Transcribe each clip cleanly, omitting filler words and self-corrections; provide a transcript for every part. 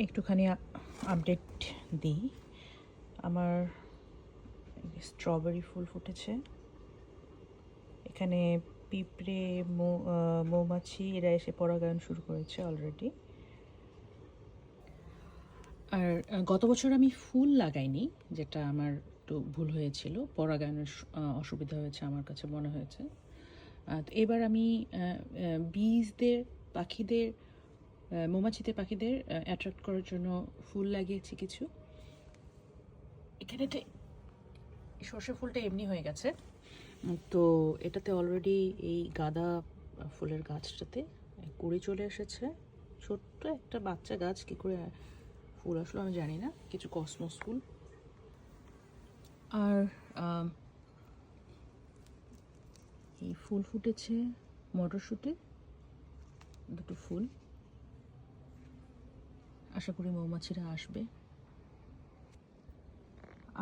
একটুখানি আপডেট দিই। আমার স্ট্রবেরি ফুল ফুটেছে। এখানে পিঁপড়ে, মৌমাছি এরা এসে পরাগায়ন শুরু করেছে অলরেডি। আর গত বছর আমি ফুল লাগাইনি, যেটা আমার একটু ভুল হয়েছিল। পরাগায়নের অসুবিধা হয়েছে আমার কাছে মনে হয়েছে। তো এবার আমি বীজদের, পাখিদের, মৌমাছিতে পাখিদের অ্যাট্রাক্ট করার জন্য ফুল লাগিয়েছি কিছু। এখানেতে সর্ষে ফুলটা এমনি হয়ে গেছে, তো এটাতে অলরেডি এই গাঁদা ফুলের গাছটাতে কুড়ি চলে এসেছে। ছোট্ট একটা বাচ্চা গাছ, কী করে ফুল আসলো আমি জানি না, কিছু কসমস ফুল। আর এই ফুল ফুটেছে মটরশুঁটি, দুটো ফুল। আশা করি মৌমাছিরা আসবে।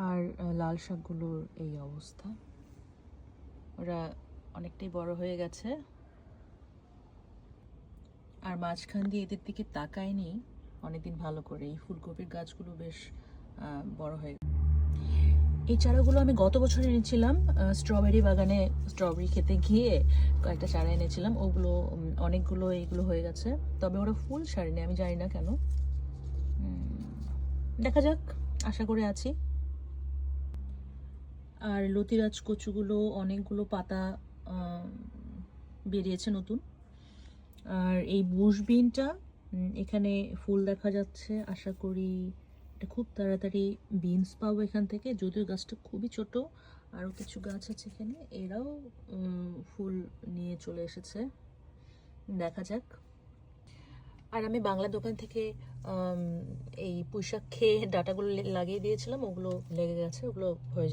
আর লাল শাকগুলোর এই অবস্থা, ওরা অনেকটাই বড় হয়ে গেছে। আর মাঝখান দিয়ে এদের দিকে তাকায়নি অনেকদিন ভালো করে। এই ফুলকপির গাছগুলো বেশ বড় হয়ে গেছে। এই চারাগুলো আমি গত বছর এনেছিলাম স্ট্রবেরি বাগানে। স্ট্রবেরি খেতে গিয়ে কয়েকটা চারা এনেছিলাম, ওগুলো অনেকগুলো এইগুলো হয়ে গেছে, তবে ওরা ফুল ছাড়েনি, আমি জানি না কেন। দেখা যাক, আশা করে আছি। আর লতিরাজ কচুগুলো অনেকগুলো পাতা বেরিয়েছে নতুন। আর এই বুশবিনটা, এখানে ফুল দেখা যাচ্ছে। আশা করি এটা খুব তাড়াতাড়ি বিনস পাবো এখান থেকে, যদিও গাছটা খুবই ছোট। আরও কিছু গাছ আছে এখানে, এরাও ফুল নিয়ে চলে এসেছে। দেখা যাক। আর আমি বাংলা দোকান থেকে এই পুঁইশাক খেয়ে ডাটাগুলো লাগিয়ে দিয়েছিলাম, ওগুলো লেগে গেছে, ওগুলো হয়ে যাবে।